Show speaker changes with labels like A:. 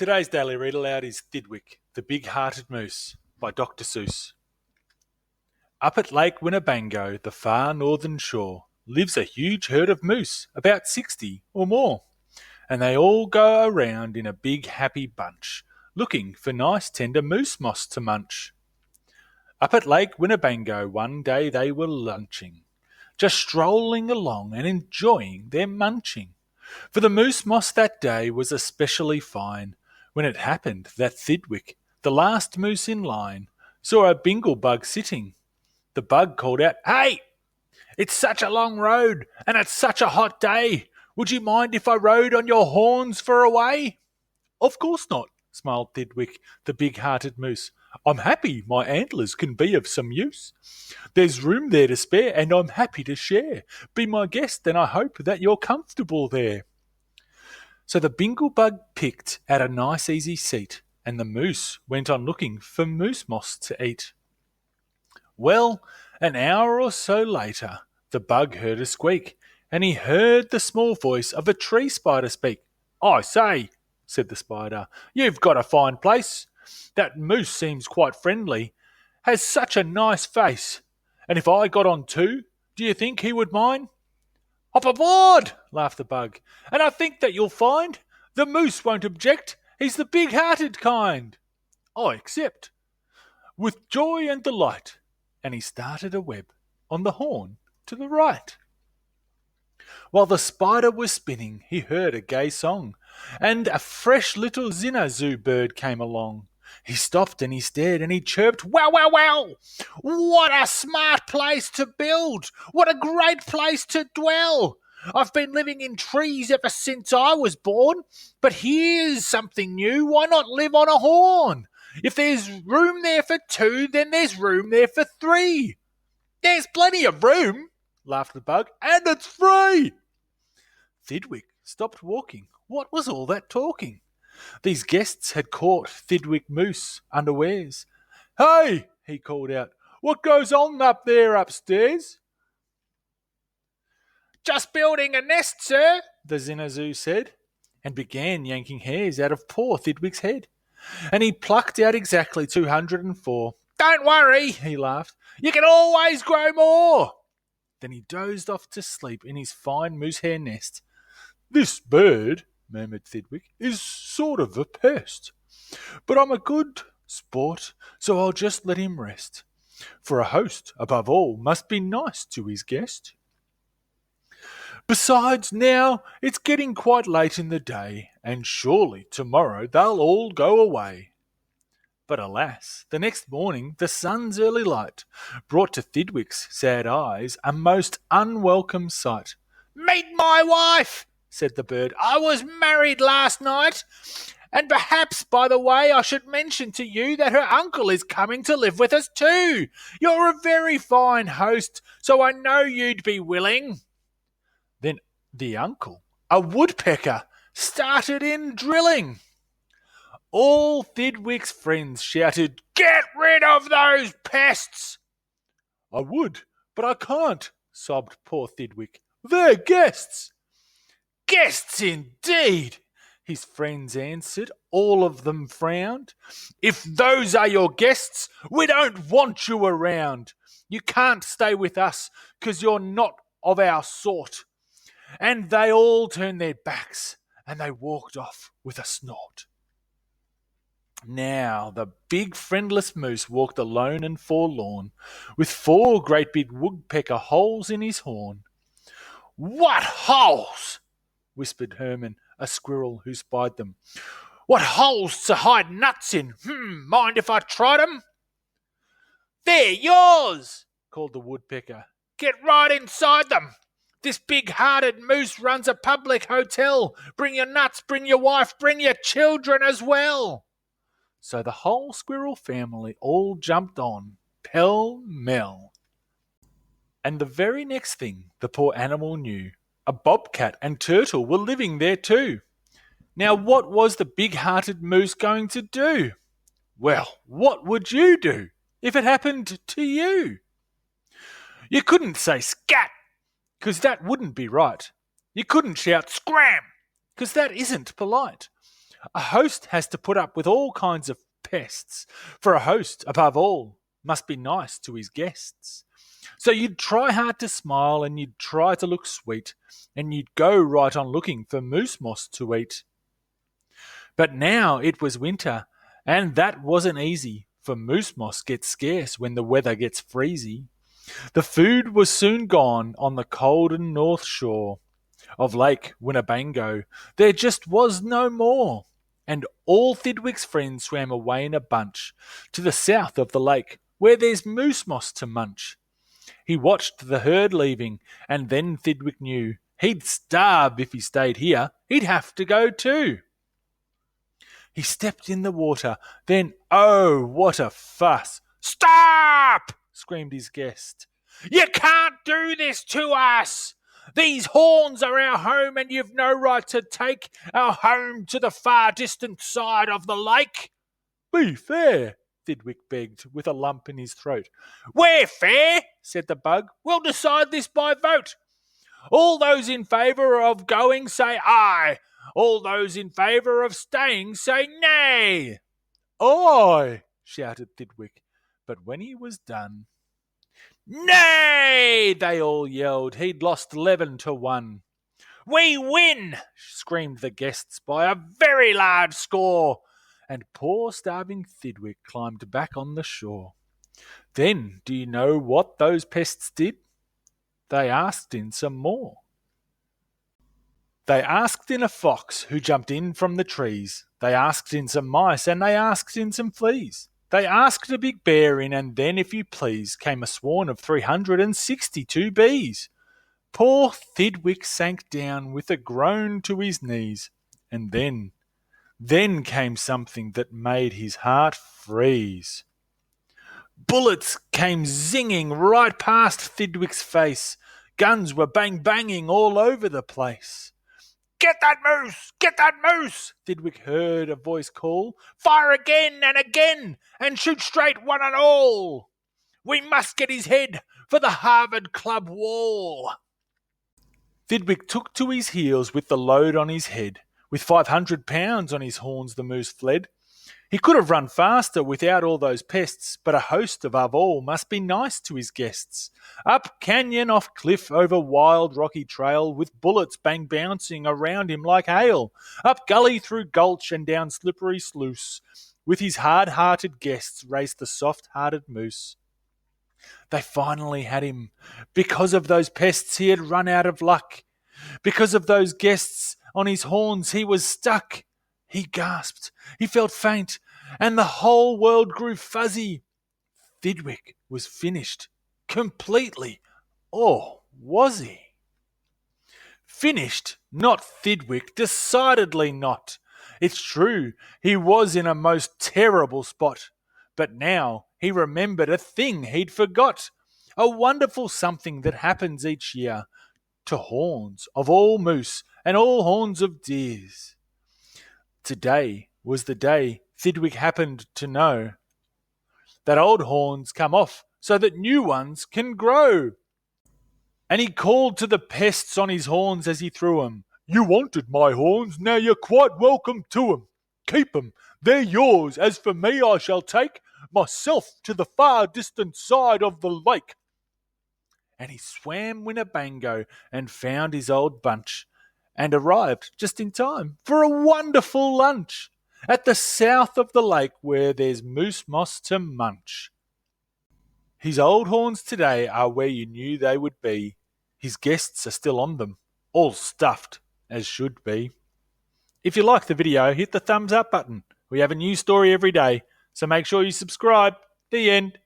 A: Today's Daily Read Aloud is Thidwick, the Big-Hearted Moose, by Dr. Seuss. Up at Lake Winnebago, the far northern shore, lives a huge herd of moose, about 60 or more, and they all go around in a big happy bunch, looking for nice tender moose moss to munch. Up at Lake Winnebago one day they were lunching, just strolling along and enjoying their munching. For the moose moss that day was especially fine, when it happened that Thidwick, the last moose in line, saw a bingle bug sitting. The bug called out, "Hey! It's such a long road, and it's such a hot day. Would you mind if I rode on your horns for a way?" "Of course not," smiled Thidwick, the big-hearted moose. "I'm happy my antlers can be of some use. There's room there to spare, and I'm happy to share. Be my guest, and I hope that you're comfortable there." So the bingle bug picked out a nice easy seat, and the moose went on looking for moose moss to eat. Well, an hour or so later, the bug heard a squeak, and he heard the small voice of a tree spider speak. "I say," said the spider, "you've got a fine place. That moose seems quite friendly, has such a nice face, and if I got on too, do you think he would mind?" "Hop aboard," laughed the bug, "and I think that you'll find the moose won't object. He's the big-hearted kind." "I accept." With joy and delight, and he started a web on the horn to the right. While the spider was spinning, he heard a gay song, and a fresh little zinazoo bird came along. He stopped and he stared and he chirped, "Wow, wow, wow! What a smart place to build! What a great place to dwell! I've been living in trees ever since I was born, but here's something new. Why not live on a horn? If there's room there for two, then there's room there for three." "There's plenty of room," laughed the bug, "and it's free." Thidwick stopped walking. What was all that talking? These guests had caught Thidwick Moose unawares. "Hey!" he called out, "what goes on up there upstairs?" "Just building a nest, sir," the zinazoo said, and began yanking hairs out of poor Thidwick's head. And he plucked out exactly 204. "Don't worry," he laughed, "you can always grow more." Then he dozed off to sleep in his fine moose hair nest. "This bird," murmured Thidwick, "is sort of a pest. But I'm a good sport, so I'll just let him rest. For a host, above all, must be nice to his guest. Besides, now it's getting quite late in the day, and surely tomorrow they'll all go away." But alas, the next morning the sun's early light brought to Thidwick's sad eyes a most unwelcome sight. "Meet my wife," said the bird. "I was married last night, and perhaps by the way I should mention to you that her uncle is coming to live with us too. You're a very fine host, so I know you'd be willing." Then the uncle, a woodpecker, started in drilling. All Thidwick's friends shouted, "Get rid of those pests!" "I would, but I can't," sobbed poor Thidwick. "They're guests." "Guests indeed," his friends answered. All of them frowned. "If those are your guests, we don't want you around. You can't stay with us, 'cause you're not of our sort." And they all turned their backs, and they walked off with a snort. Now the big friendless moose walked alone and forlorn, with 4 great big woodpecker holes in his horn. "What holes?" whispered Herman, a squirrel who spied them. "What holes to hide nuts in? Mind if I tried 'em?" "They're yours," called the woodpecker. "Get right inside them. This big-hearted moose runs a public hotel. Bring your nuts, bring your wife, bring your children as well." So the whole squirrel family all jumped on, pell-mell. And the very next thing the poor animal knew, a bobcat and turtle were living there too. Now what was the big-hearted moose going to do? Well, what would you do if it happened to you? You couldn't say scat, 'cause that wouldn't be right. You couldn't shout scram, 'cause that isn't polite. A host has to put up with all kinds of pests, for a host, above all, must be nice to his guests. So you'd try hard to smile and you'd try to look sweet, and you'd go right on looking for moose moss to eat. But now it was winter, and that wasn't easy, for moose moss gets scarce when the weather gets freezy. The food was soon gone on the cold and north shore of Lake Winnebago. There just was no more. And all Thidwick's friends swam away in a bunch to the south of the lake, where there's moose moss to munch. He watched the herd leaving, and then Thidwick knew he'd starve if he stayed here. He'd have to go too. He stepped in the water, then, oh, what a fuss. "Stop!" screamed his guest. "You can't do this to us! These horns are our home, and you've no right to take our home to the far distant side of the lake." "Be fair," Thidwick begged, with a lump in his throat. "We're fair," said the bug. "We'll decide this by vote. All those in favour of going say aye. All those in favour of staying say nay." "Aye," shouted Thidwick, but when he was done, "Nay!" they all yelled. He'd lost 11-1. "We win!" screamed the guests by a very large score, and poor starving Thidwick climbed back on the shore. Then, do you know what those pests did? They asked in some more. They asked in a fox who jumped in from the trees. They asked in some mice, and they asked in some fleas. They asked a big bear in, and then, if you please, came a swarm of 362 bees. Poor Thidwick sank down with a groan to his knees, and then came something that made his heart freeze. Bullets came zinging right past Thidwick's face. Guns were bang-banging all over the place. "Get that moose! Get that moose!" Thidwick heard a voice call. "Fire again and again, and shoot straight one and all. We must get his head for the Harvard Club wall." Thidwick took to his heels with the load on his head. With 500 pounds on his horns the moose fled. He could have run faster without all those pests, but a host above all must be nice to his guests. Up canyon, off cliff, over wild rocky trail, with bullets bang bouncing around him like hail. Up gully, through gulch, and down slippery sluice, with his hard-hearted guests raced the soft-hearted moose. They finally had him. Because of those pests he had run out of luck. Because of those guests on his horns he was stuck. He gasped, he felt faint, and the whole world grew fuzzy. Thidwick was finished, completely. Or was he? Finished? Not Thidwick, decidedly not. It's true, he was in a most terrible spot. But now he remembered a thing he'd forgot. A wonderful something that happens each year to horns of all moose and all horns of deers. Today was the day Thidwick happened to know that old horns come off so that new ones can grow. And he called to the pests on his horns as he threw 'em. "You wanted my horns, now you're quite welcome to 'em. Keep 'em, they're yours. As for me, I shall take myself to the far distant side of the lake." And he swam Winnebago and found his old bunch, and arrived just in time for a wonderful lunch at the south of the lake where there's moose moss to munch. His old horns today are where you knew they would be. His guests are still on them, all stuffed as should be. If you like the video, hit the thumbs up button. We have a new story every day, so make sure you subscribe. The end.